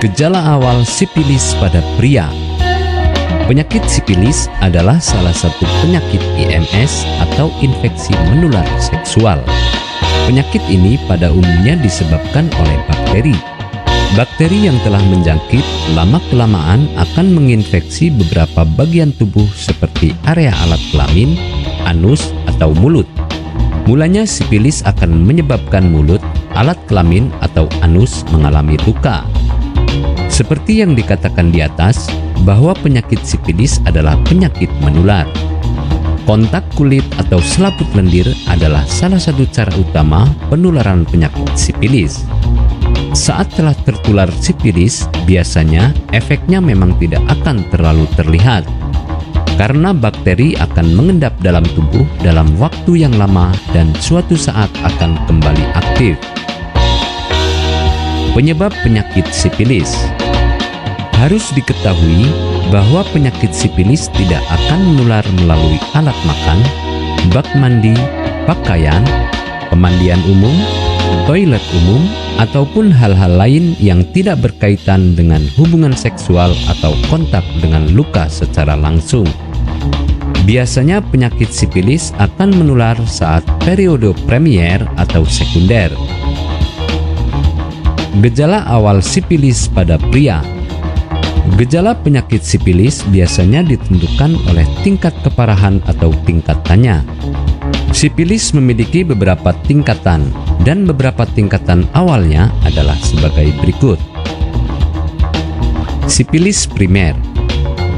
Gejala awal sipilis pada pria. Penyakit sipilis adalah salah satu penyakit IMS atau infeksi menular seksual. Penyakit ini pada umumnya disebabkan oleh bakteri. Bakteri yang telah menjangkit lama-kelamaan akan menginfeksi beberapa bagian tubuh seperti area alat kelamin, anus, atau mulut. Mulanya sipilis akan menyebabkan mulut, alat kelamin, atau anus mengalami luka. Seperti yang dikatakan di atas, bahwa penyakit sipilis adalah penyakit menular. Kontak kulit atau selaput lendir adalah salah satu cara utama penularan penyakit sipilis. Saat telah tertular sipilis, biasanya efeknya memang tidak akan terlalu terlihat, karena bakteri akan mengendap dalam tubuh dalam waktu yang lama dan suatu saat akan kembali aktif. Penyebab penyakit sipilis. Harus diketahui bahwa penyakit sipilis tidak akan menular melalui alat makan, bak mandi, pakaian, pemandian umum, toilet umum, ataupun hal-hal lain yang tidak berkaitan dengan hubungan seksual atau kontak dengan luka secara langsung. Biasanya penyakit sipilis akan menular saat periode premier atau sekunder. Gejala awal sipilis pada pria. Gejala penyakit sipilis biasanya ditentukan oleh tingkat keparahan atau tingkatannya. Sipilis memiliki beberapa tingkatan, dan beberapa tingkatan awalnya adalah sebagai berikut. Sipilis primer.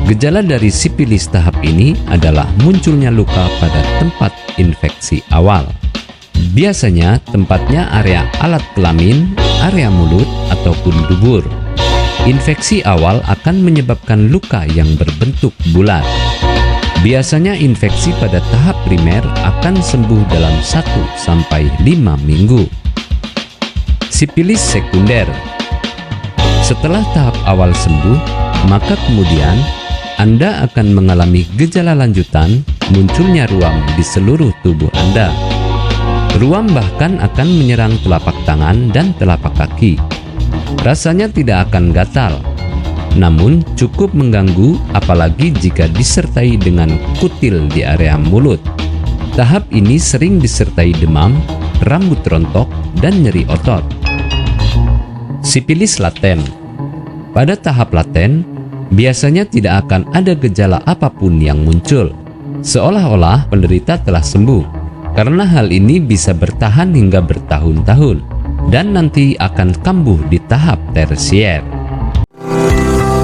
Gejala dari sipilis tahap ini adalah munculnya luka pada tempat infeksi awal. Biasanya tempatnya area alat kelamin, area mulut, ataupun dubur. Infeksi awal akan menyebabkan luka yang berbentuk bulat. Biasanya infeksi pada tahap primer akan sembuh dalam 1-5 minggu. Sipilis sekunder. Setelah tahap awal sembuh, maka kemudian Anda akan mengalami gejala lanjutan munculnya ruam di seluruh tubuh Anda. Ruam bahkan akan menyerang telapak tangan dan telapak kaki. Rasanya tidak akan gatal, namun cukup mengganggu apalagi jika disertai dengan kutil di area mulut. Tahap ini sering disertai demam, rambut rontok, dan nyeri otot. Sipilis laten. Pada tahap laten, biasanya tidak akan ada gejala apapun yang muncul, seolah-olah penderita telah sembuh, karena hal ini bisa bertahan hingga bertahun-tahun dan nanti akan kambuh di tahap tersier.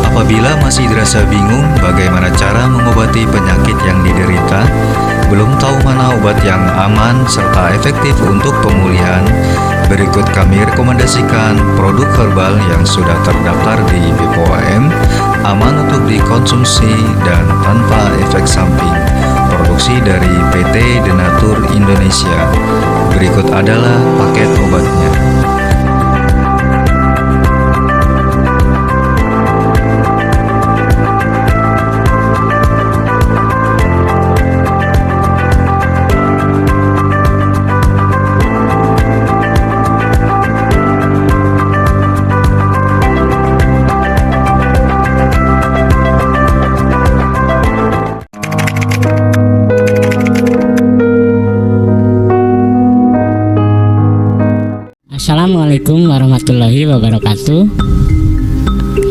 Apabila masih dirasa bingung bagaimana cara mengobati penyakit yang diderita, belum tahu mana obat yang aman serta efektif untuk pemulihan, berikut kami rekomendasikan produk herbal yang sudah terdaftar di BPOM, aman untuk dikonsumsi dan tanpa efek samping. Produksi dari PT Denatur Indonesia. Berikut adalah paket obatnya. Assalamualaikum warahmatullahi wabarakatuh.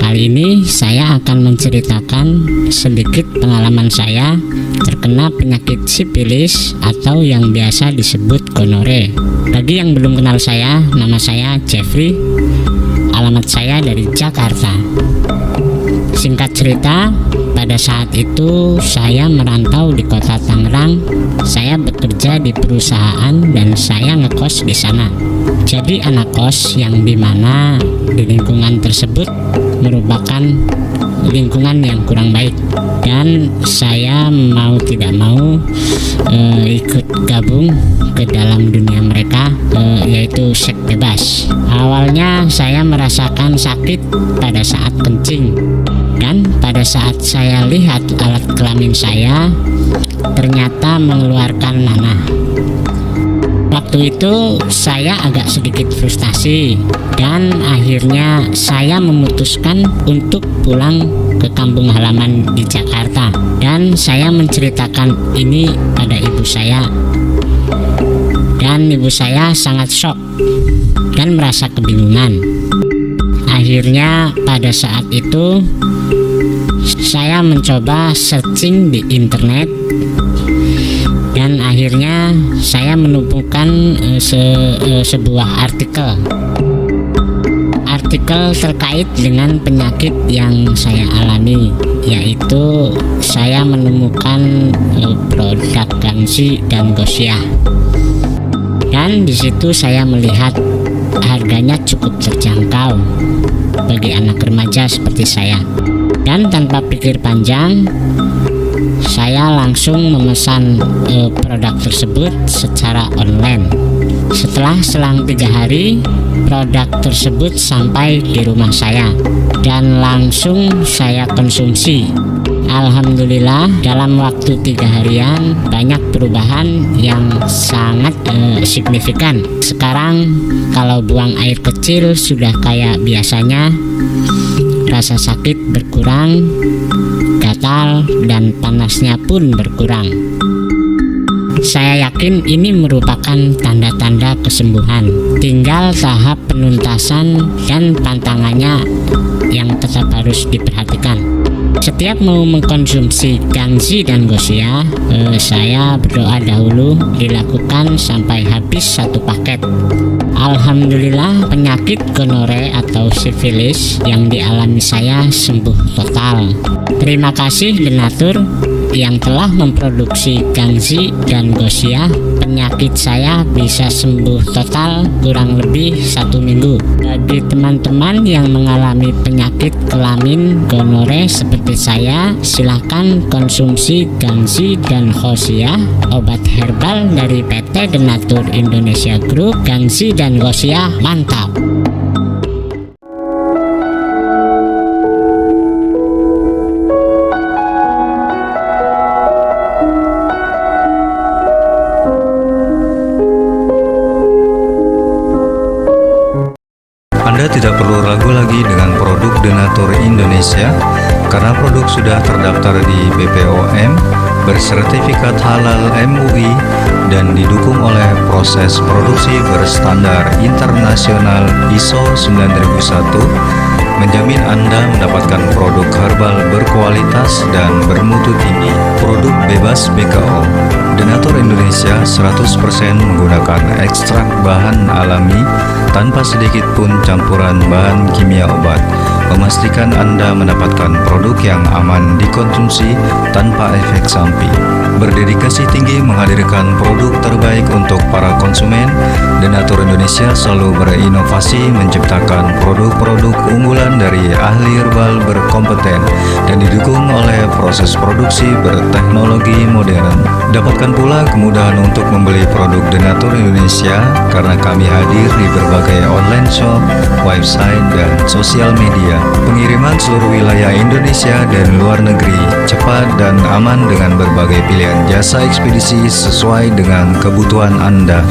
Kali ini saya akan menceritakan sedikit pengalaman saya terkena penyakit sipilis atau yang biasa disebut gonore. Bagi yang belum kenal saya, nama saya Jeffrey. Alamat saya dari Jakarta. Singkat cerita, pada saat itu saya merantau di kota Tangerang. Saya bekerja di perusahaan dan saya ngekos di sana. Jadi anak kos yang dimana di lingkungan tersebut merupakan lingkungan yang kurang baik, dan saya mau tidak mau ikut gabung ke dalam dunia mereka, yaitu seks bebas. Awalnya saya merasakan sakit pada saat kencing, dan pada saat saya lihat alat kelamin saya ternyata mengeluarkan nanah. Waktu itu saya agak sedikit frustasi, dan akhirnya saya memutuskan untuk pulang ke kampung halaman di Jakarta, dan saya menceritakan ini pada ibu saya, dan ibu saya sangat shock dan merasa kebingungan. Akhirnya pada saat itu saya mencoba searching di internet, dan akhirnya saya menemukan sebuah artikel terkait dengan penyakit yang saya alami, yaitu saya menemukan produk Gangsi dan Gosia, dan di situ saya melihat harganya cukup terjangkau bagi anak remaja seperti saya, dan tanpa pikir panjang saya langsung memesan produk tersebut secara online. Setelah selang 3 hari, produk tersebut sampai di rumah saya dan langsung saya konsumsi. Alhamdulillah, dalam waktu 3 harian banyak perubahan yang sangat signifikan. Sekarang kalau buang air kecil sudah kayak biasanya, rasa sakit berkurang, gatal dan panasnya pun berkurang. Saya yakin ini merupakan tanda-tanda kesembuhan. Tinggal tahap penuntasan dan pantangannya yang tetap harus diperhatikan. Setiap mau mengkonsumsi Gangsi dan Gosia, saya berdoa dahulu dilakukan sampai habis 1 paket. Alhamdulillah, penyakit gonore atau sifilis yang dialami saya sembuh total. Terima kasih Denatur yang telah memproduksi Gangsi dan Gosia. Penyakit saya bisa sembuh total kurang lebih 1 minggu. Bagi teman-teman yang mengalami penyakit kelamin gonore seperti saya, silahkan konsumsi Gangsi dan Gosia, obat herbal dari PT Denatur Indonesia Group. Gangsi dan Gosia mantap. Anda tidak perlu ragu lagi dengan produk Denatur Indonesia karena produk sudah terdaftar di BPOM, bersertifikat halal MUI, dan didukung oleh proses produksi berstandar internasional ISO 9001, menjamin Anda mendapatkan produk herbal berkualitas dan bermutu tinggi. Produk bebas BKO. Denatur Indonesia 100% menggunakan ekstrak bahan alami tanpa sedikit pun campuran bahan kimia obat, memastikan Anda mendapatkan produk yang aman dikonsumsi tanpa efek samping. Berdedikasi tinggi menghadirkan produk terbaik untuk para konsumen, Denatur Indonesia selalu berinovasi menciptakan produk-produk unggulan dari ahli herbal berkompeten dan didukung oleh proses produksi berteknologi modern. Dapatkan pula kemudahan untuk membeli produk Denatur Indonesia karena kami hadir di berbagai online shop, website, dan sosial media. Pengiriman seluruh wilayah Indonesia dan luar negeri cepat dan aman dengan berbagai pilihan jasa ekspedisi sesuai dengan kebutuhan Anda.